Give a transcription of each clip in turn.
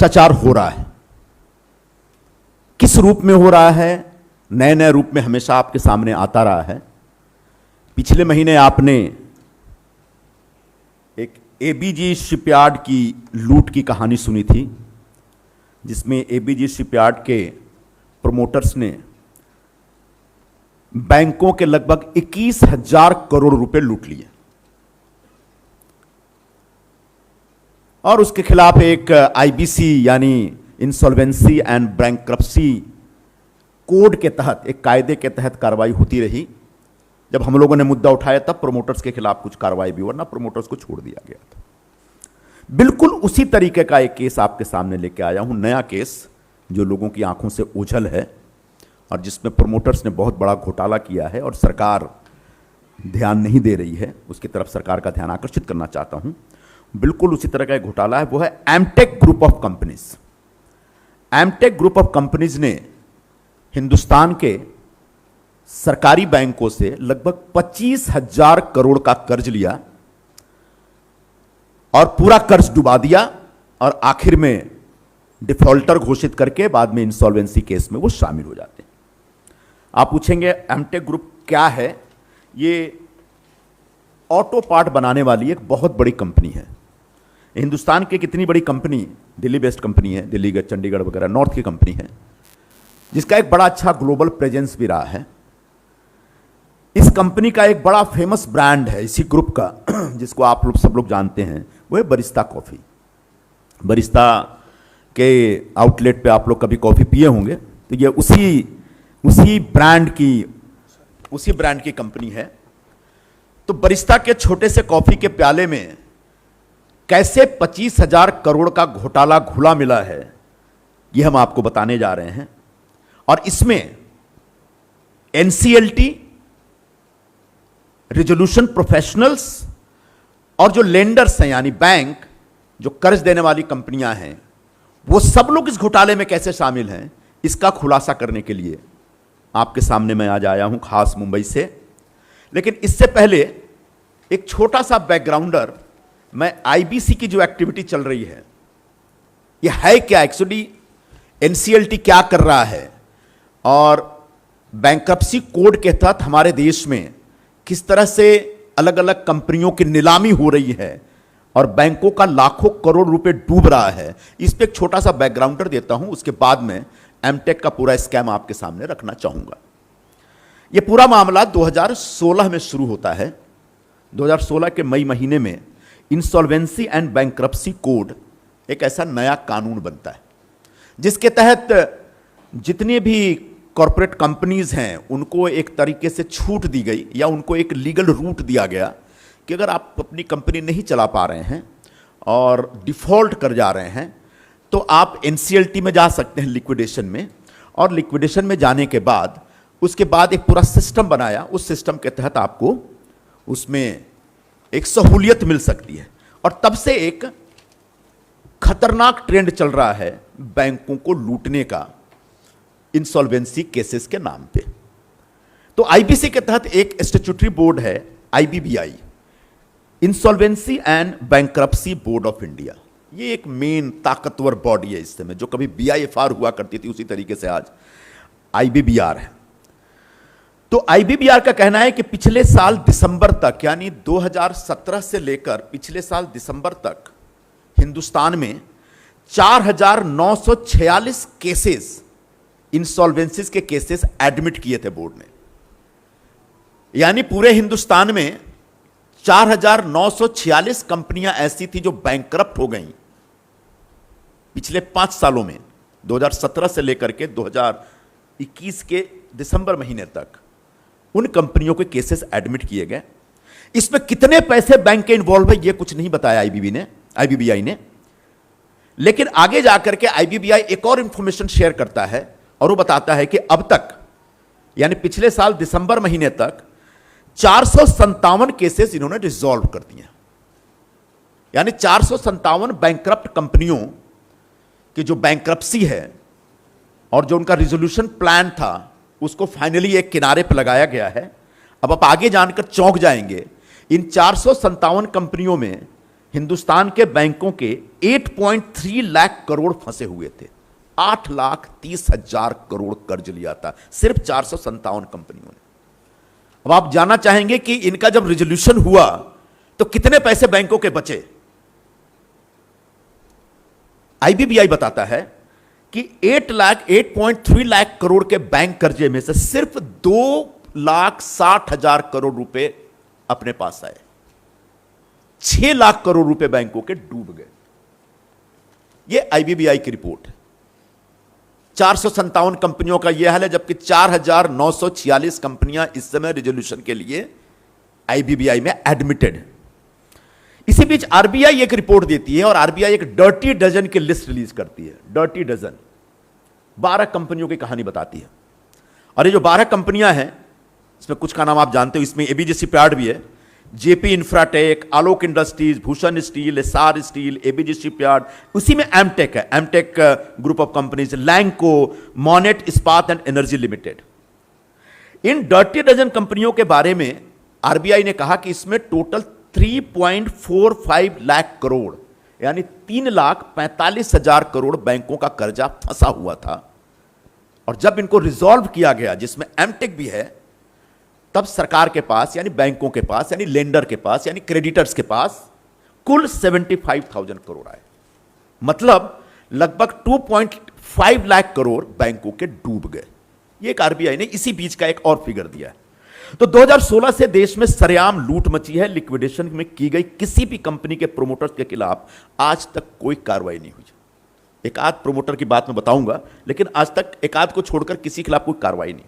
भ्रष्टाचार हो रहा है। किस रूप में हो रहा है? नए नए रूप में हमेशा आपके सामने आता रहा है। पिछले महीने आपने एक एबीजी शिपयार्ड की लूट की कहानी सुनी थी, जिसमें एबीजी शिपयार्ड के प्रमोटर्स ने बैंकों के लगभग 21,000 करोड़ रुपए लूट लिए और उसके खिलाफ एक आईबीसी यानी इंसॉल्वेंसी एंड बैंक्रप्सी कोड के तहत, एक कायदे के तहत कार्रवाई होती रही। जब हम लोगों ने मुद्दा उठाया तब प्रमोटर्स के खिलाफ कुछ कार्रवाई भी, वरना प्रमोटर्स को छोड़ दिया गया था। बिल्कुल उसी तरीके का एक केस आपके सामने लेके आया हूं, नया केस जो लोगों की आंखों से ओझल है और जिसमें प्रमोटर्स ने बहुत बड़ा घोटाला किया है और सरकार ध्यान नहीं दे रही है। उसकी तरफ सरकार का ध्यान आकर्षित करना चाहता हूं। बिल्कुल उसी तरह का एक घोटाला है, वो है Amtek group of companies. Amtek group of companies ने हिंदुस्तान के सरकारी बैंकों से लगभग 25,000 करोड़ का कर्ज लिया और पूरा कर्ज डुबा दिया और आखिर में डिफॉल्टर घोषित करके बाद में इंसॉल्वेंसी केस में वो शामिल हो जाते हैं। आप पूछेंगे एमटेक ग्रुप क्या है? ये ऑटो पार्ट बनाने वाली एक बहुत बड़ी कंपनी है। हिंदुस्तान की कितनी बड़ी कंपनी, दिल्ली बेस्ड कंपनी है, दिल्ली चंडीगढ़ वगैरह नॉर्थ की कंपनी है, जिसका एक बड़ा अच्छा ग्लोबल प्रेजेंस भी रहा है। इस कंपनी का एक बड़ा फेमस ब्रांड है इसी ग्रुप का, जिसको आप लोग सब लोग जानते हैं, वो है बरिस्ता कॉफी। बरिस्ता के आउटलेट पे आप लोग कभी कॉफी पिए होंगे, तो ये उसी ब्रांड की कंपनी है। तो बरिस्ता के छोटे से कॉफी के प्याले में कैसे 25,000 करोड़ का घोटाला घुला मिला है, यह हम आपको बताने जा रहे हैं। और इसमें एनसीएलटी, रिजोल्यूशन प्रोफेशनल्स और जो लेंडर्स हैं यानी बैंक, जो कर्ज देने वाली कंपनियां हैं, वो सब लोग इस घोटाले में कैसे शामिल हैं, इसका खुलासा करने के लिए आपके सामने मैं आज आया हूं, खास मुंबई से। लेकिन इससे पहले एक छोटा सा बैकग्राउंडर, मैं आईबीसी की जो एक्टिविटी चल रही है, यह है क्या, एक्चुअली एनसीएलटी क्या कर रहा है और बैंक्रप्सी कोड के तहत हमारे देश में किस तरह से अलग अलग कंपनियों की नीलामी हो रही है और बैंकों का लाखों करोड़ रुपए डूब रहा है। इस पे एक छोटा सा बैकग्राउंडर देता हूं, उसके बाद में एमटेक का पूरा स्कैम आपके सामने रखना चाहूंगा। यह पूरा मामला 2016 में शुरू होता है। 2016 के मई महीने में इंसॉल्वेंसी एंड बैंक्रप्सी कोड एक ऐसा नया कानून बनता है, जिसके तहत जितने भी कॉरपोरेट कंपनीज हैं उनको एक तरीके से छूट दी गई या उनको एक लीगल रूट दिया गया कि अगर आप अपनी कंपनी नहीं चला पा रहे हैं और डिफॉल्ट कर जा रहे हैं तो आप एनसीएलटी में जा सकते हैं लिक्विडेशन में, और लिक्विडेशन में जाने के बाद उसके बाद एक पूरा सिस्टम बनाया। उस सिस्टम के तहत आपको उसमें एक सहूलियत मिल सकती है। और तब से एक खतरनाक ट्रेंड चल रहा है बैंकों को लूटने का, इंसॉल्वेंसी केसेस के नाम पे। तो आईबीसी के तहत एक स्टैट्यूटरी बोर्ड है IBBI, insolvency and bankruptcy board of India. ये एक मेन ताकतवर बॉडी है इस समय, जो कभी बीआईएफआर हुआ करती थी उसी तरीके से आज आईबीबीआर है। तो आईबीबीआर का कहना है कि पिछले साल दिसंबर तक, यानी 2017 से लेकर पिछले साल दिसंबर तक हिंदुस्तान में 4,946 केसेस, इंसॉल्वेंसीज के केसेस एडमिट किए थे बोर्ड ने। यानी पूरे हिंदुस्तान में 4,946 कंपनियां ऐसी थी जो बैंकरप्ट हो गईं पिछले 5 सालों में, 2017 से लेकर के 2021 के दिसंबर महीने तक उन कंपनियों के केसेस एडमिट किए गए। इसमें कितने पैसे बैंक के इन्वॉल्व है, यह कुछ नहीं बताया आईबीबीआई ने। लेकिन आगे जाकर के आईबीबीआई एक और इंफॉर्मेशन शेयर करता है और वो बताता है कि अब तक, यानी पिछले साल दिसंबर महीने तक 457 केसेस इन्होंने रिजॉल्व कर दिए। यानी 457 बैंकरप्ट कंपनियों की जो बैंक्रप्सी है और जो उनका रिजोल्यूशन प्लान था उसको फाइनली एक किनारे पर लगाया गया है। अब आप आगे जानकर चौंक जाएंगे, इन 457 कंपनियों में हिंदुस्तान के बैंकों के 8.3 लाख करोड़ फंसे हुए थे। 8,30,000 करोड़ कर्ज लिया था सिर्फ 457 कंपनियों ने। अब आप जानना चाहेंगे कि इनका जब रिजोल्यूशन हुआ तो कितने पैसे बैंकों के बचे। आईबीबीआई बताता है कि 8.3 लाख करोड़ के बैंक कर्जे में से सिर्फ 2,60,000 करोड़ रुपए अपने पास आए। 6 लाख करोड़ रुपए बैंकों के डूब गए। यह आईबीबीआई की रिपोर्ट है। 457 कंपनियों का यह हाल है, जबकि 4,946 कंपनियां इस समय रिजोल्यूशन के लिए आईबीबीआई में एडमिटेड है। इसी बीच आरबीआई एक रिपोर्ट देती है और आरबीआई एक डर्टी डजन की लिस्ट रिलीज करती है। डर्टी डजन 12 कंपनियों की कहानी बताती है। और ये जो 12 कंपनियां हैं, इसमें कुछ का नाम आप जानते हो। इसमें एबीजी शिपयार्ड भी है, Jaypee Infratech, Alok industries, Bhushan steel, Essar steel, ABG shipyard. उसी में एमटेक है, Amtek group of companies, Lanco, Monnet Ispat and energy limited. इन डर्टी डजन कंपनियों के बारे में आरबीआई ने कहा कि इसमें टोटल 3.45 लाख करोड़ यानी 3,45,000 करोड़ बैंकों का कर्जा फंसा हुआ था। और जब इनको रिजॉल्व किया गया, जिसमें एमटेक भी है, तब सरकार के पास यानी बैंकों के पास यानी लेंडर के पास यानी क्रेडिटर्स के पास कुल 75,000 करोड़ आए। मतलब लगभग 2.5 लाख करोड़ बैंकों के डूब गए। ये एक आरबीआई ने इसी बीच का एक और फिगर दिया है। तो 2016 से देश में सरेआम लूट मची है। लिक्विडेशन में की गई किसी भी कंपनी के प्रोमोटर्स के खिलाफ आज तक कोई कार्रवाई नहीं हुई। एक आध प्रोमोटर की बात मैं बताऊंगा, लेकिन आज तक एक आध को छोड़कर किसी के खिलाफ कोई कार्रवाई नहीं।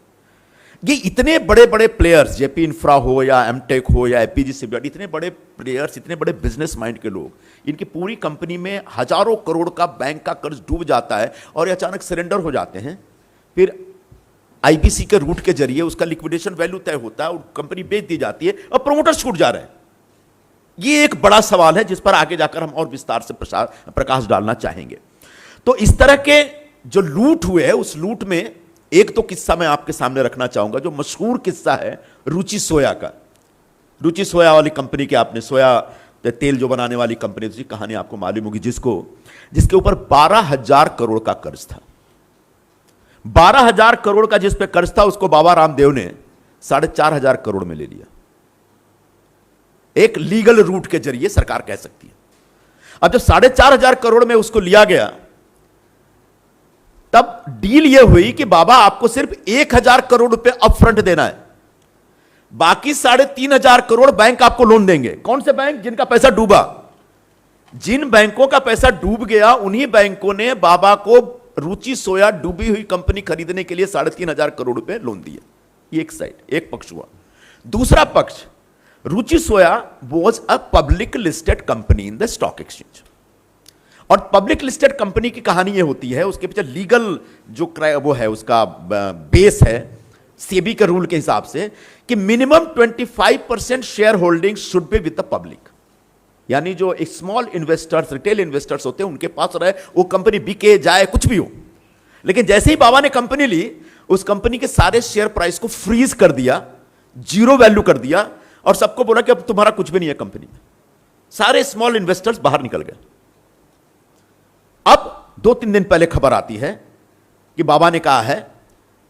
ये इतने बड़े बड़े प्लेयर्स, जेपी इंफ्रा हो या एमटेक हो या एपीजी शिपयार्ड, इतने बड़े प्लेयर्स, इतने बड़े बिजनेस माइंड के लोग, इनकी पूरी कंपनी में हजारों करोड़ का बैंक का कर्ज डूब जाता है और ये अचानक सरेंडर हो जाते हैं। फिर आईबीसी के रूट के जरिए उसका लिक्विडेशन वैल्यू तय होता है और कंपनी बेच दी जाती है और प्रोमोटर छूट जा रहे हैं। ये एक बड़ा सवाल है जिस पर आगे जाकर हम और विस्तार से प्रकाश डालना चाहेंगे। तो इस तरह के जो लूट हुए हैं, उस लूट में एक तो किस्सा मैं आपके सामने रखना चाहूंगा, जो मशहूर किस्सा है रुचि सोया का। रुचि सोया वाली कंपनी के, आपने सोया तेल जो बनाने वाली कंपनी, उसकी कहानी आपको मालूम होगी, जिसके ऊपर 12,000 करोड़ का कर्ज था। 12,000 करोड़ का जिस पे कर्ज था, उसको बाबा रामदेव ने 4,500 करोड़ में ले लिया। एक लीगल रूट के जरिए सरकार कह सकती है। अब जब 4,500 करोड़ में उसको लिया गया, तब डील यह हुई कि बाबा आपको सिर्फ 1,000 करोड़ रुपए अपफ्रंट देना है, बाकी 3,500 करोड़ बैंक आपको लोन देंगे। कौन से बैंक? जिनका पैसा डूबा। जिन बैंकों का पैसा डूब गया, उन्हीं बैंकों ने बाबा को रुचि सोया डूबी हुई कंपनी खरीदने के लिए 3,500 करोड़ रुपए लोन दिए। एक साइड, एक पक्ष हुआ। दूसरा पक्ष, Ruchi Soya was a public listed company in the stock exchange. और पब्लिक लिस्टेड कंपनी की कहानी यह होती है, उसके पीछे लीगल जो वो है, उसका बेस है सेबी के रूल के हिसाब से कि minimum 25% share holding should be with the public. यानी जो एक स्मॉल इन्वेस्टर्स, रिटेल इन्वेस्टर्स होते हैं, उनके पास रहे, वो कंपनी बिके जाए कुछ भी हो। लेकिन जैसे ही बाबा ने कंपनी ली, उस कंपनी के सारे शेयर प्राइस को फ्रीज कर दिया, जीरो वैल्यू कर दिया और सबको बोला कि अब तुम्हारा कुछ भी नहीं है कंपनी में। सारे स्मॉल इन्वेस्टर्स बाहर निकल गए। अब 2-3 दिन पहले खबर आती है कि बाबा ने कहा है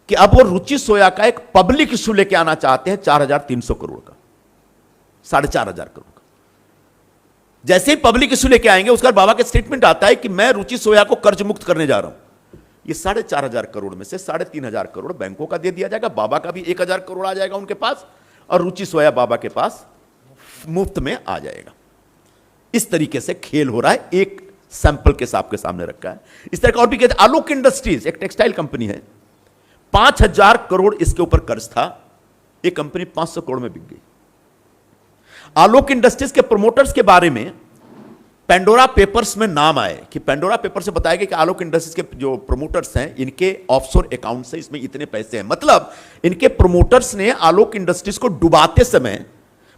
कि अब वो रुचि सोया का एक पब्लिक इशू लेके आना चाहते हैं 4,300 करोड़ का, 4,500 करोड़ का। जैसे ही पब्लिक इशू लेके आएंगे, उसका बाबा का स्टेटमेंट आता है कि मैं रुचि सोया को कर्ज मुक्त करने जा रहा हूं। ये 4,500 करोड़ में से 3,500 करोड़ बैंकों का दे दिया जाएगा, बाबा का भी 1,000 करोड़ आ जाएगा उनके पास, और रुचि सोया बाबा के पास मुफ्त में आ जाएगा। इस तरीके से खेल हो रहा है। एक सैंपल केस आपके सामने रखा है। इस तरह का और भी कहते हैं। आलोक इंडस्ट्रीज एक टेक्सटाइल कंपनी है, 5,000 करोड़ इसके ऊपर कर्ज था। ये कंपनी 500 करोड़ में बिक गई। आलोक इंडस्ट्रीज के प्रोमोटर्स के बारे में पेंडोरा पेपर्स में नाम आए कि पेंडोरा पेपर से बताया गया कि आलोक इंडस्ट्रीज के जो प्रोमोटर्स हैं, इनके ऑफशोर अकाउंट से इसमें इतने पैसे हैं। मतलब इनके प्रोमोटर्स ने आलोक इंडस्ट्रीज को डुबाते समय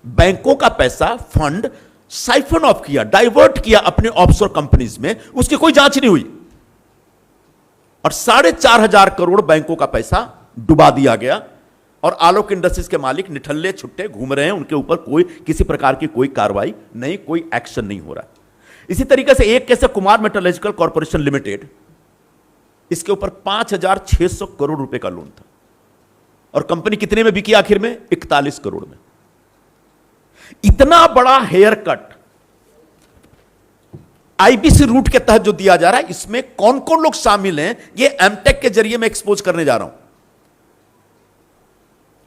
बैंकों का पैसा, फंड साइफन ऑफ किया, डाइवर्ट किया अपने ऑफशोर कंपनीज में। उसकी कोई जांच नहीं हुई और 4,500 करोड़ बैंकों का पैसा डुबा दिया गया और आलोक इंडस्ट्रीज के मालिक निठल्ले छुट्टे घूम रहे हैं, उनके ऊपर कोई किसी प्रकार की कोई कार्रवाई नहीं, कोई एक्शन नहीं हो रहा। इसी तरीके से एक केस है कुमार मेटलर्जिकल कॉर्पोरेशन लिमिटेड, इसके ऊपर 5,600 करोड़ रुपए का लोन था और कंपनी कितने में बिकी आखिर में? 41 करोड़ में। इतना बड़ा हेयर कट आईबीसी रूट के तहत जो दिया जा रहा है, इसमें कौन कौन लोग शामिल हैं, ये एमटेक के जरिए मैं एक्सपोज करने जा रहा हूं।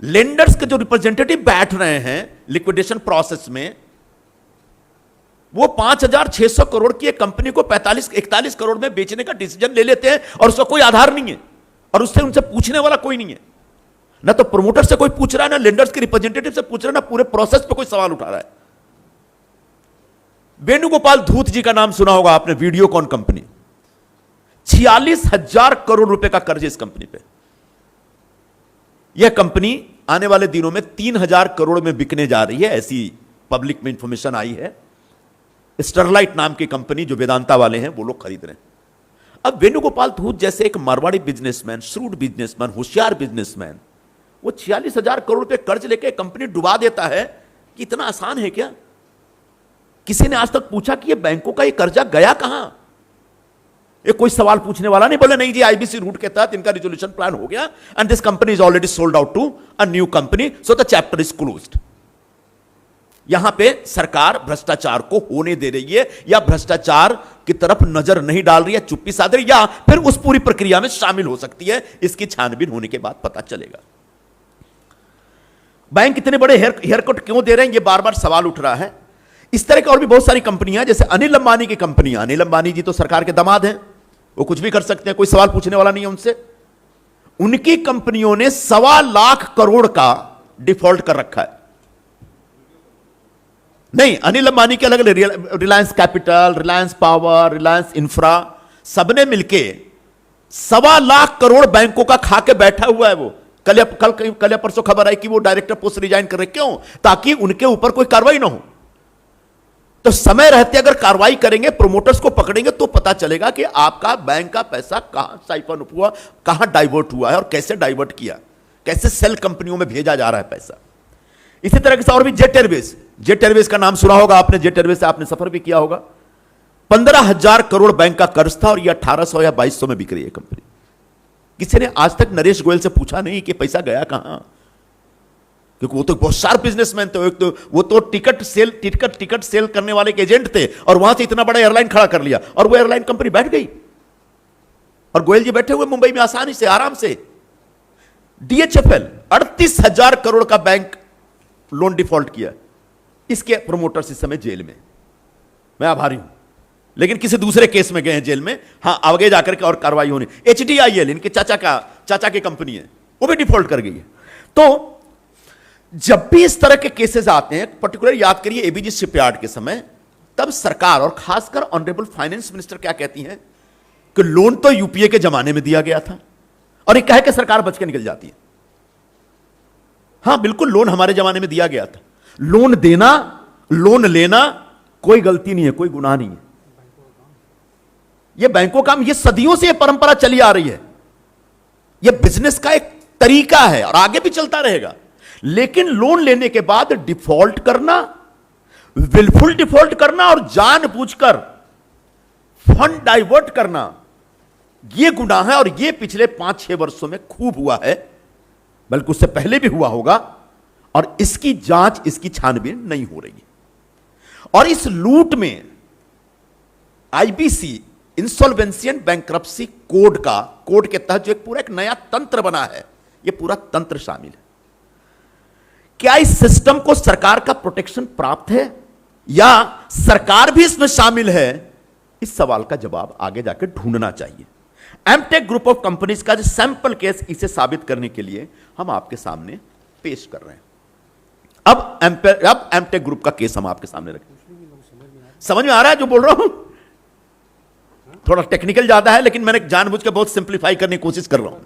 लेंडर्स के जो रिप्रेजेंटेटिव बैठ रहे हैं लिक्विडेशन प्रोसेस में, वो 5,600 करोड़ की एक कंपनी को 41 करोड़ में बेचने का डिसीजन ले लेते हैं और उसका कोई आधार नहीं है और उससे उनसे पूछने वाला कोई नहीं है। ना तो प्रोमोटर से कोई पूछ रहा है, ना लेंडर्स के रिप्रेजेंटेटिव से पूछ रहा है, ना पूरे प्रोसेस पे कोई सवाल उठा रहा है। वेणुगोपाल धूत जी का नाम सुना होगा आपने, वीडियोकॉन कंपनी, 46,000 करोड़ रुपए का कर्ज इस कंपनी पे। यह कंपनी आने वाले दिनों में 3,000 करोड़ में बिकने जा रही है, ऐसी पब्लिक में इंफॉर्मेशन आई है। स्टरलाइट नाम की कंपनी जो वेदांता वाले हैं वो लोग खरीद रहे हैं। अब वेणुगोपाल धूत जैसे एक मारवाड़ी बिजनेसमैन, श्रूड बिजनेसमैन, होशियार बिजनेसमैन, वो 46,000 करोड़ रुपए कर्ज लेके कंपनी डुबा देता है कि इतना आसान है क्या? किसी ने आज तक पूछा कि ये बैंकों का ये कर्जा गया कहां? ये कोई सवाल पूछने वाला नहीं। बोले नहीं जी, आईबीसी रूट के तहत इनका रिजोल्यूशन प्लान हो गया and this company is already sold out to a new company, so the chapter is closed. यहां पे सरकार भ्रष्टाचार को होने दे रही है या भ्रष्टाचार की तरफ नजर नहीं डाल रही है, चुप्पी साध रही, या फिर उस पूरी प्रक्रिया में शामिल हो सकती है। इसकी छानबीन होने के बाद पता चलेगा। बैंक इतने बड़े हेयर कट क्यों दे रहे हैं, ये बार बार सवाल उठ रहा है। इस तरह की और भी बहुत सारी कंपनियां, जैसे अनिल अंबानी की कंपनियां, अनिल अंबानी जी तो सरकार के दामाद हैं, वो कुछ भी कर सकते हैं, कोई सवाल पूछने वाला नहीं है उनसे। उनकी कंपनियों ने 1.25 लाख करोड़ का डिफॉल्ट कर रखा है। नहीं, अनिल अंबानी के अलग अलग, Reliance capital, Reliance power, Reliance infra, सबने मिलके 1.25 लाख करोड़ बैंकों का खा के बैठा हुआ है। वो कल या परसों खबर आई कि वो डायरेक्टर पोस्ट रिजाइन कर रहे। क्यों? ताकि उनके ऊपर कोई कार्रवाई ना हो। तो समय रहते अगर कार्रवाई करेंगे, प्रोमोटर्स को पकड़ेंगे, तो पता चलेगा कि आपका बैंक का पैसा कहां साइफन हुआ, कहां डाइवर्ट हुआ है और कैसे डाइवर्ट किया, कैसे सेल कंपनियों में भेजा जा रहा है पैसा। इसी तरह से और भी जेट एयरवेज का नाम सुना होगा आपने, जेट एयरवेज से आपने सफर भी किया होगा। 15,000 करोड़ बैंक का कर्ज था और यह 1,800 या 2,200 में बिक रही है कंपनी। किसी ने आज तक नरेश गोयल से पूछा नहीं कि पैसा गया कहां, क्योंकि वो तो बहुत शार्प बिजनेसमैन थे। एक तो वो तो टिकट सेल करने वाले के एजेंट थे और वहां से इतना बड़ा एयरलाइन खड़ा कर लिया और वो एयरलाइन कंपनी बैठ गई और गोयल जी बैठे हुए मुंबई में आसानी से, आराम से। डीएचएफएल 38,000 करोड़ का बैंक लोन डिफॉल्ट किया, इसके प्रोमोटर्स इस समय जेल में। मैं आभारी हूं, लेकिन किसी दूसरे केस में गए हैं जेल में। हां, आगे जाकर के और कार्रवाई होनी। एचडीआईएल इनके चाचा की कंपनी है, वो भी डिफॉल्ट कर गई है। तो जब भी इस तरह के केसेस आते हैं, पर्टिकुलर याद करिए एबीजी शिपयार्ड के समय, तब सरकार और खासकर ऑनरेबल फाइनेंस मिनिस्टर क्या कहती हैं कि लोन तो यूपीए के जमाने में दिया गया था, और ये कह के सरकार बच के निकल जाती है। हां बिल्कुल, लोन हमारे जमाने में दिया गया था। लोन देना, लोन लेना कोई गलती नहीं है, कोई गुनाह नहीं है। यह बैंकों का काम, यह सदियों से यह परंपरा चली आ रही है। यह बिजनेस का एक तरीका है और आगे भी चलता रहेगा। लेकिन लोन लेने के बाद डिफॉल्ट करना, विलफुल डिफॉल्ट करना और जानबूझकर फंड डाइवर्ट करना, यह गुनाह है। और यह पिछले 5-6 वर्षों में खूब हुआ है, बल्कि उससे पहले भी हुआ होगा, और इसकी जांच, इसकी छानबीन नहीं हो रही है। और इस लूट में IBC insolvency and bankruptcy code के तहत जो एक नया तंत्र बना है, यह पूरा तंत्र शामिल है। क्या इस सिस्टम को सरकार का प्रोटेक्शन प्राप्त है या सरकार भी इसमें शामिल है? इस सवाल का जवाब आगे जाकर ढूंढना चाहिए। एमटेक ग्रुप ऑफ कंपनीज का जो सैंपल केस, इसे साबित करने के लिए हम आपके सामने पेश कर रहे हैं। अब एमटेक ग्रुप का केस हम आपके सामने रखें। समझ में आ रहा है जो बोल रहा हूं? थोड़ा टेक्निकल ज्यादा है, लेकिन मैंने जानबूझ के बहुत सिंप्लीफाई करने की कोशिश कर रहा हूं।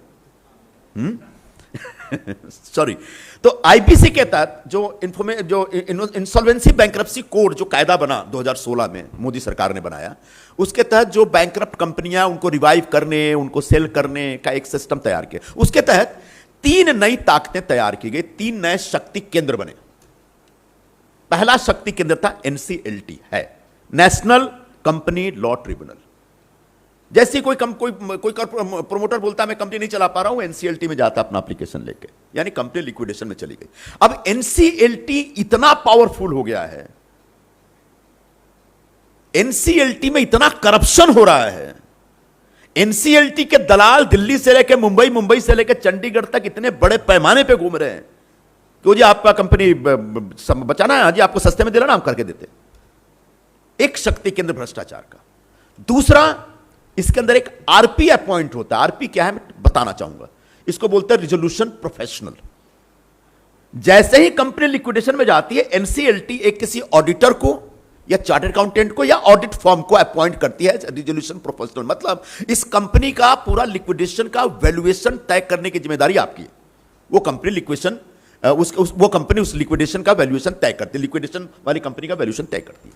सॉरी। तो आईबीसी के तहत जो इंसॉल्वेंसी बैंक्रप्सी कोड जो कायदा बना 2016 में मोदी सरकार ने बनाया, उसके तहत जो बैंक्रप्ट कंपनियां, उनको रिवाइव करने, उनको सेल करने का एक सिस्टम तैयार किया। उसके तहत तीन नई ताकतें तैयार की गई, तीन नए शक्ति केंद्र बने। पहला शक्ति केंद्र था एनसीएलटी, है नेशनल कंपनी लॉ ट्रिब्यूनल। जैसे कोई प्रोमोटर बोलता है मैं कंपनी नहीं चला पा रहा हूं, एनसीएलटी में जाता अपना एप्लीकेशन लेके, यानी कंपनी लिक्विडेशन में चली गई। अब एनसीएलटी इतना पावरफुल हो गया है, एनसीएलटी में इतना करप्शन हो रहा है, एनसीएलटी के दलाल दिल्ली से लेकर मुंबई, मुंबई से लेकर चंडीगढ़ तक इतने बड़े पैमाने पे घूम रहे हैं कि जी आपका कंपनी बचाना है, जी आपको सस्ते में दिलाना, हम करके देते। एक शक्ति केंद्र भ्रष्टाचार का। दूसरा, इसके अंदर एक आरपी अपॉइंट होता है। आरपी क्या है मैं बताना चाहूंगा, इसको बोलते हैं रिजोल्यूशन प्रोफेशनल। जैसे ही कंपनी लिक्विडेशन में जाती है, एनसीएलटी एक किसी ऑडिटर को या चार्टर्ड अकाउंटेंट को या ऑडिट फर्म को अपॉइंट करती है रिजोल्यूशन प्रोफेशनल। मतलब इस कंपनी का पूरा लिक्विडेशन का वैल्यूएशन तय करने की जिम्मेदारी आपकी है। वो कंपनी लिक्विडेशन वो कंपनी उस लिक्विडेशन का वैल्यूएशन तय करती है, लिक्विडेशन वाली कंपनी का वैल्यूएशन तय करती है।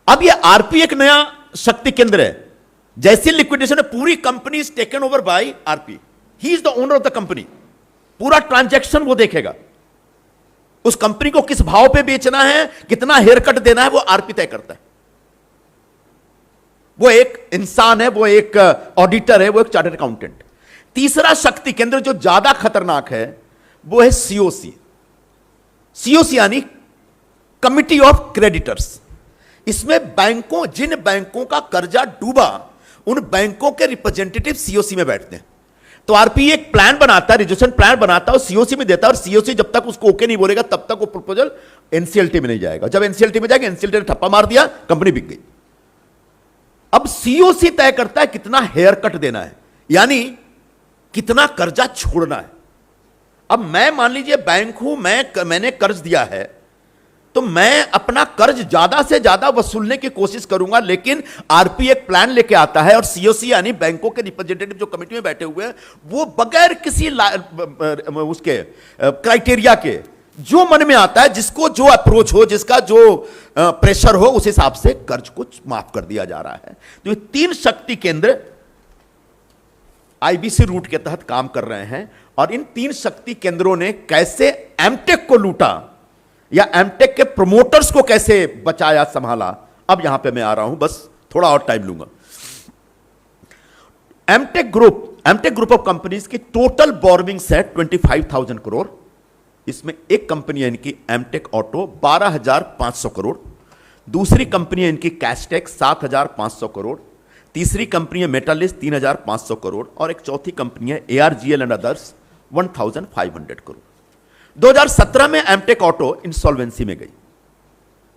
अब ये आरपी एक नया शक्ति केंद्र है। जैसे लिक्विडेशन है, पूरी company is taken over by RP, he is the owner of the company. पूरा ट्रांजैक्शन वो देखेगा, उस कंपनी को किस भाव पे बेचना है, कितना हेयर कट देना है, वो आरपी तय करता है। वो एक इंसान है, वो एक ऑडिटर है, वो एक चार्टर्ड अकाउंटेंट। तीसरा शक्ति केंद्र जो ज्यादा खतरनाक है वो है सीओसी। सीओसी यानी कमिटी ऑफ क्रेडिटर्स। इसमें बैंकों, जिन बैंकों का कर्जा डूबा, उन बैंकों के रिप्रेजेंटेटिव सीओसी में बैठते हैं। तो आरपी एक प्लान बनाता है, रिजोल्यूशन प्लान बनाता है और सीओसी में देता है, और सीओसी जब तक उसको ओके नहीं बोलेगा तब तक वो प्रपोजल एनसीएलटी में नहीं जाएगा। जब एनसीएलटी में जाएगा, एनसीएलटी ने ठप्पा मार दिया, कंपनी बिक गई। अब सीओसी तय करता है कितना हेयर कट देना है, यानी कितना कर्जा छोड़ना है। अब मैं मान लीजिए बैंक हूं, मैंने कर्ज दिया है, तो मैं अपना कर्ज ज्यादा से ज्यादा वसूलने की कोशिश करूंगा, लेकिन आरपी एक प्लान लेके आता है और सीओसी यानी बैंकों के रिप्रेजेंटेटिव जो कमेटी में बैठे हुए हैं, वो बगैर किसी उसके क्राइटेरिया के, जो मन में आता है, जिसको जो अप्रोच हो, जिसका जो प्रेशर हो, उस हिसाब से कर्ज को माफ कर दिया जा रहा है। तो ये तीन शक्ति केंद्र आईबीसी रूट के तहत काम कर रहे हैं। और इन तीन शक्ति केंद्रों ने कैसे एमटेक को लूटा या एमटेक के प्रोमोटर्स को कैसे बचाया, संभाला, अब यहां पे मैं आ रहा हूं, बस थोड़ा और टाइम लूंगा। एमटेक ग्रुप ऑफ कंपनीज की टोटल बोरोविंग्स है 25,000 करोड़। इसमें एक कंपनी है इनकी एमटेक ऑटो 12,500 करोड़, दूसरी कंपनी है इनकी कैस्टेक 7,500 करोड़, तीसरी कंपनी है मेटालिस्ट 3,500 करोड़, और एक चौथी कंपनी है एआरजीएल एंड अदर्स 1,500 करोड़। 2017 में एमटेक ऑटो इंसॉल्वेंसी में गई,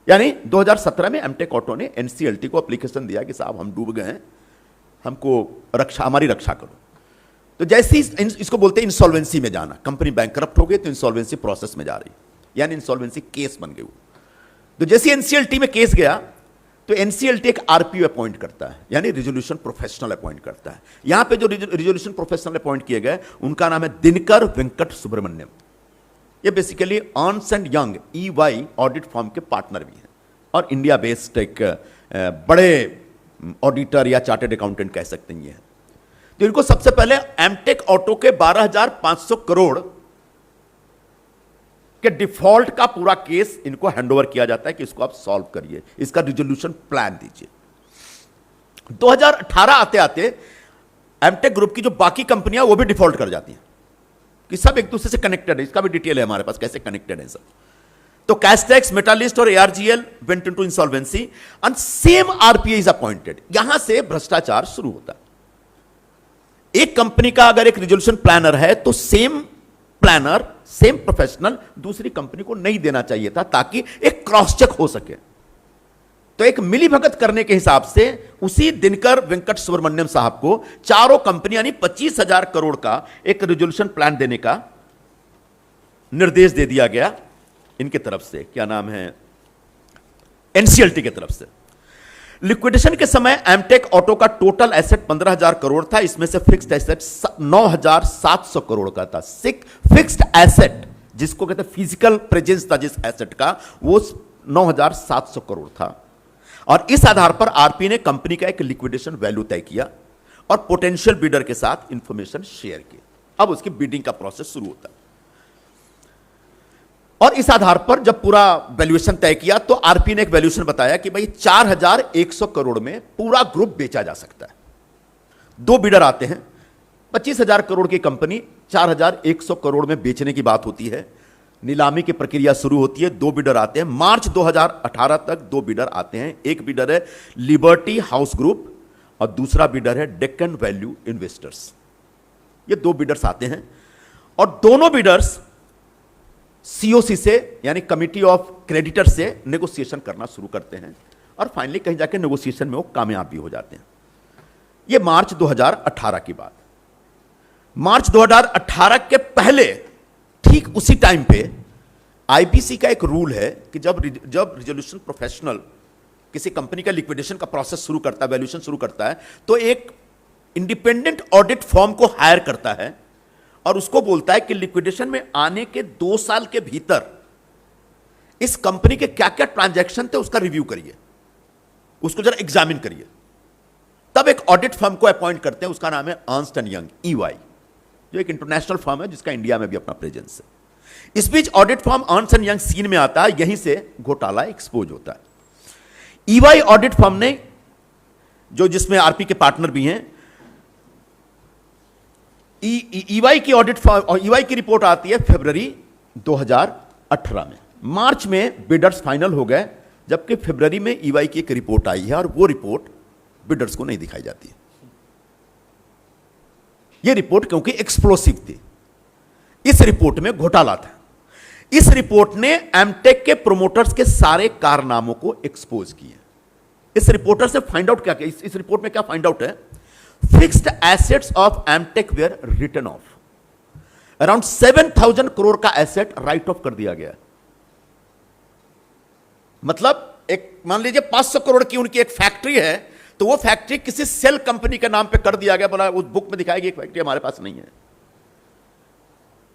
यानी 2017 में एमटेक ऑटो ने एनसीएलटी को एप्लीकेशन दिया कि साहब हम डूब गए हैं, हमको हमारी रक्षा करो। तो जैसे ही इसको बोलते हैं इंसॉल्वेंसी में जाना, कंपनी बैंकरप्ट हो गई तो इंसॉल्वेंसी प्रोसेस में जा रही, यानी इंसॉल्वेंसी केस बन गई। तो जैसे एनसीएलटी में केस गया तो एनसीएलटी एक आरपीओ अपॉइंट करता है, यानी रिजोल्यूशन प्रोफेशनल अपॉइंट करता है। यहां पे जो रिजोल्यूशन प्रोफेशनल अपॉइंट किए गए, उनका नाम है दिनकर वेंकट सुब्रमण्यम। ये basically Ernst and young EY audit firm के पार्टनर भी हैं और इंडिया बेस्ड एक बड़े ऑडिटर या चार्टर्ड अकाउंटेंट कह सकते हैं ये हैं। तो इनको सबसे पहले एमटेक ऑटो के 12,500 करोड़ के डिफॉल्ट का पूरा केस इनको हैंडओवर किया जाता है कि इसको आप सॉल्व करिए, इसका रिजोल्यूशन प्लान दीजिए। 2018 आते आते एमटेक ग्रुप की जो बाकी कंपनियां वो भी डिफॉल्ट कर जाती हैं, कि सब एक दूसरे से कनेक्टेड है। इसका भी डिटेल है हमारे पास कैसे कनेक्टेड है सब। तो कैस्टेक्स, मेटालिस्ट और ARGL went into insolvency and same RPA is appointed. यहां से भ्रष्टाचार शुरू होता है। एक कंपनी का अगर एक रिजोल्यूशन प्लानर है तो सेम प्लानर, सेम प्रोफेशनल दूसरी कंपनी को नहीं देना चाहिए था, ताकि एक क्रॉस चेक हो सके। तो एक मिलीभगत करने के हिसाब से उसी दिनकर वेंकट सुब्रमण्यम साहब को चारों कंपनी यानी 25,000 करोड़ का एक रिजोल्यूशन प्लान देने का निर्देश दे दिया गया इनके तरफ से, क्या नाम है, एनसीएलटी की तरफ से। लिक्विडेशन के समय एमटेक ऑटो का टोटल एसेट 15,000 करोड़ था, इसमें से फिक्स्ड एसेट 9,700 करोड़ का था। फिक्स्ड एसेट जिसको कहते हैं फिजिकल प्रेजेंस था जिस एसेट का, वो 9,700 करोड़ था। और इस आधार पर आरपी ने कंपनी का एक लिक्विडेशन वैल्यू तय किया और पोटेंशियल बिडर के साथ इंफॉर्मेशन शेयर की। अब उसकी बिडिंग का प्रोसेस शुरू होता है और इस आधार पर जब पूरा वैल्यूएशन तय किया तो आरपी ने एक वैल्यूएशन बताया कि भाई 4100 करोड़ में पूरा ग्रुप बेचा जा सकता है। दो बिडर आते हैं, 25,000 करोड़ की कंपनी 4100 करोड़ में बेचने की बात होती है। नीलामी की प्रक्रिया शुरू होती है, दो बिडर आते हैं। मार्च 2018 तक दो बिडर आते हैं। एक बिडर है लिबर्टी हाउस ग्रुप और दूसरा बिडर है डेक्कन वैल्यू इन्वेस्टर्स। ये दो बिडर्स आते हैं और दोनों बिडर्स सीओसी से यानी कमिटी ऑफ क्रेडिटर से नेगोशिएशन करना शुरू करते हैं और फाइनली कहीं जाके नेगोशिएशन में वो कामयाब भी हो जाते हैं। ये मार्च 2018 की बात। मार्च 2018 के पहले ठीक उसी टाइम पे आईबीसी का एक रूल है कि जब रिजोल्यूशन प्रोफेशनल किसी कंपनी का लिक्विडेशन का प्रोसेस शुरू करता है, वैल्यूएशन शुरू करता है, तो एक इंडिपेंडेंट ऑडिट फर्म को हायर करता है और उसको बोलता है कि लिक्विडेशन में आने के 2 साल के भीतर इस कंपनी के क्या क्या ट्रांजैक्शन थे उसका रिव्यू करिए, उसको जरा एग्जामिन करिए। तब एक ऑडिट फर्म को अपॉइंट करते हैं, उसका नाम है अर्न्स्ट एंड यंग ईवाई, जो एक इंटरनेशनल फर्म है जिसका इंडिया में भी अपना प्रेजेंस है। इस बीच audit firm Ernst and Young scene में आता है, यहीं से घोटाला एक्सपोज होता है। ईवाई ऑडिट फर्म ने, जो जिसमें आरपी के पार्टनर भी हैं, ईवाई की ऑडिट फर्म और ईवाई की रिपोर्ट आती है फरवरी 2018 में। मार्च में बिडर्स फाइनल हो गए, जबकि फरवरी में ईवाई की एक रिपोर्ट आई है और वो रिपोर्ट बिडर्स को नहीं दिखाई जाती है। यह रिपोर्ट क्योंकि एक्सप्लोसिव थी, इस रिपोर्ट में घोटाला था। इस रिपोर्ट ने एमटेक के प्रोमोटर्स के सारे कारनामों को एक्सपोज किया। इस रिपोर्टर से फाइंड आउट क्या किया, इस रिपोर्ट में क्या फाइंड आउट है? Fixed assets of Amtek were written off. Around 7,000 crore का एसेट राइट ऑफ कर दिया गया। मतलब एक मान लीजिए 500 करोड़ की उनकी एक फैक्ट्री है, तो वो फैक्ट्री किसी सेल कंपनी के नाम पे कर दिया गया, बोला उस बुक में दिखाएगी एक फैक्ट्री हमारे पास नहीं है।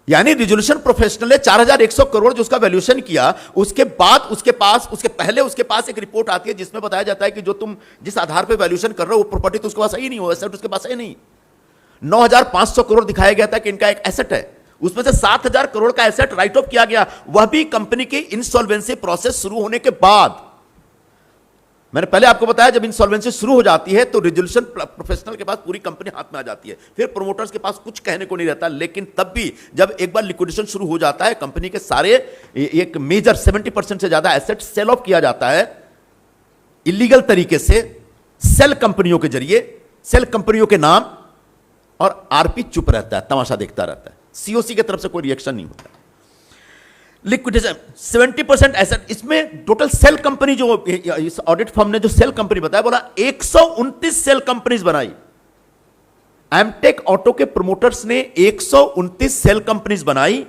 यानी रिजोल्यूशन प्रोफेशनल ने 4100 करोड़ जो उसका वैल्यूएशन किया, उसके बाद उसके पास एक रिपोर्ट आती है जिसमें बताया जाता है कि जो तुम जिस आधार पे वैल्यूएशन कर रहे हो वो प्रॉपर्टी तो उसके पास ही नहीं हो, एसेट उसके पास है नहीं। 9,500 करोड़ दिखाया गया था कि इनका एक एसेट है, उसमें से 7,000 करोड़ का एसेट राइट ऑफ किया गया, वह भी कंपनी की इंसॉल्वेंसी प्रोसेस शुरू होने के बाद। मैंने पहले आपको बताया जब इंसॉल्वेंसी शुरू हो जाती है तो रिजोल्यूशन प्रोफेशनल के पास पूरी कंपनी हाथ में आ जाती है, फिर प्रोमोटर्स के पास कुछ कहने को नहीं रहता। लेकिन तब भी जब एक बार लिक्विडेशन शुरू हो जाता है, कंपनी के सारे एक मेजर 70% से ज्यादा एसेट सेल ऑफ किया जाता है इलीगल तरीके से, सेल कंपनियों के जरिए, सेल कंपनियों के नाम, और आरपी चुप रहता है, तमाशा देखता रहता है। सीओसी की तरफ से कोई रिएक्शन नहीं होता। लिक्विडेशन 70% एसेट, इसमें टोटल सेल कंपनी जो इस ऑडिट फर्म ने जो सेल कंपनी बताया, बोला 129 सेल कंपनीज बनाई। एमटेक ऑटो के प्रोमोटर्स ने 129 सेल कंपनीज बनाई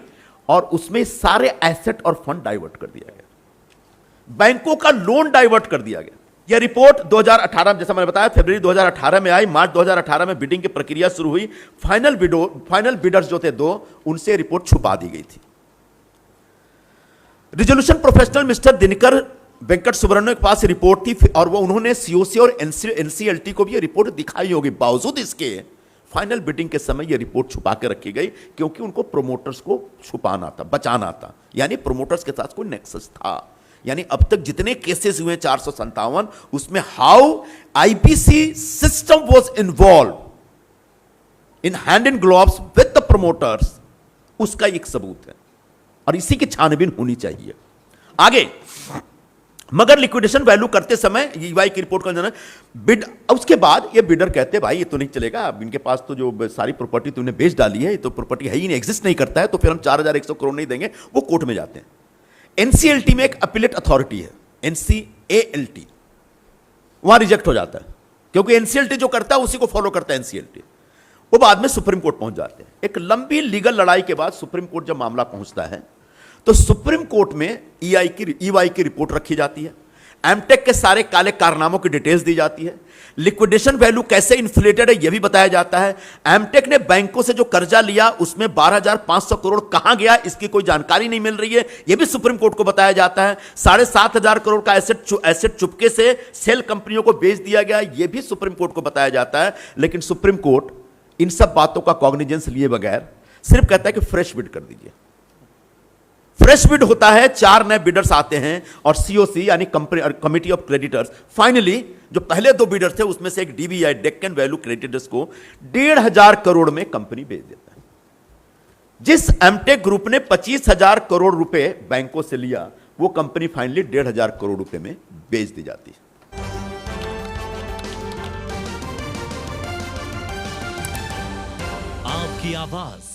और उसमें सारे एसेट और फंड डाइवर्ट कर दिया गया, बैंकों का लोन डाइवर्ट कर दिया गया। यह रिपोर्ट 2018 में, जैसा मैंने बताया, फरवरी 2018 में आई। मार्च 2018 में बिडिंग की प्रक्रिया शुरू हुई। फाइनल बिडर्स जो थे दो, उनसे रिपोर्ट छुपा दी गई थी। Resolution professional mister Dinkar Venkat Subramanyam के पास रिपोर्ट थी और वो उन्होंने सीओसी और एनसीएलटी को भी ये रिपोर्ट दिखाई होगी। बावजूद इसके फाइनल बिडिंग के समय ये रिपोर्ट छुपा के रखी गई, क्योंकि उनको प्रोमोटर्स को छुपाना था, बचाना था। यानी प्रोमोटर्स के साथ कोई नेक्सस था। यानी अब तक जितने केसेस हुए 457, उसमें how IBC system was involve in hand in gloves with the promoters, उसका एक सबूत है और इसी की छानबीन होनी चाहिए आगे। मगर लिक्विडेशन वैल्यू करते समय ईवाई की रिपोर्ट का बिड, उसके बाद ये बिडर कहते भाई ये तो नहीं चलेगा, अब इनके पास तो जो सारी प्रॉपर्टी तुमने बेच डाली है, ये तो प्रॉपर्टी है ही नहीं, एग्जिस्ट नहीं करता है, तो फिर हम 4,100 करोड़ नहीं देंगे। वो कोर्ट में जाते हैं। एनसीएलटी में एक अपीलेट अथॉरिटी है, एनसीएएलटी, वहां रिजेक्ट हो जाता है, क्योंकि एनसीएलटी जो करता है उसी को फॉलो करता है एनसीएलटी। वो बाद में सुप्रीम कोर्ट पहुंच जाते हैं। एक लंबी लीगल लड़ाई के बाद सुप्रीम कोर्ट जब मामला पहुंचता है तो सुप्रीम कोर्ट में ईवाई की रिपोर्ट रखी जाती है, एमटेक के सारे काले कारनामों की डिटेल्स दी जाती है, लिक्विडेशन वैल्यू कैसे इन्फ्लेटेड है यह भी बताया जाता है। एमटेक ने बैंकों से जो कर्जा लिया उसमें 12,500 करोड़ कहां गया इसकी कोई जानकारी नहीं मिल रही है, यह भी सुप्रीम कोर्ट को बताया जाता है। 7,500 करोड़ का एसेट चुपके से सेल कंपनियों को बेच दिया गया, यह भी सुप्रीम कोर्ट को बताया जाता है। लेकिन सुप्रीम कोर्ट इन सब बातों का कॉग्निजेंस लिए बगैर सिर्फ कहता है कि फ्रेश बिड कर दीजिए। फ्रेश बिड होता है, 4 नए बिडर्स आते हैं और सीओसी यानी कमिटी ऑफ क्रेडिटर्स फाइनली जो पहले 2 बिडर्स थे उसमें से एक डीबीआई डेक्कन वैल्यू क्रेडिटर्स को 1,500 करोड़ में कंपनी बेच देता है। जिस एमटेक ग्रुप ने 25,000 करोड़ रुपए बैंकों से लिया, वो कंपनी फाइनली 1,500 करोड़ रुपए में बेच दी जाती है। आपकी आवाज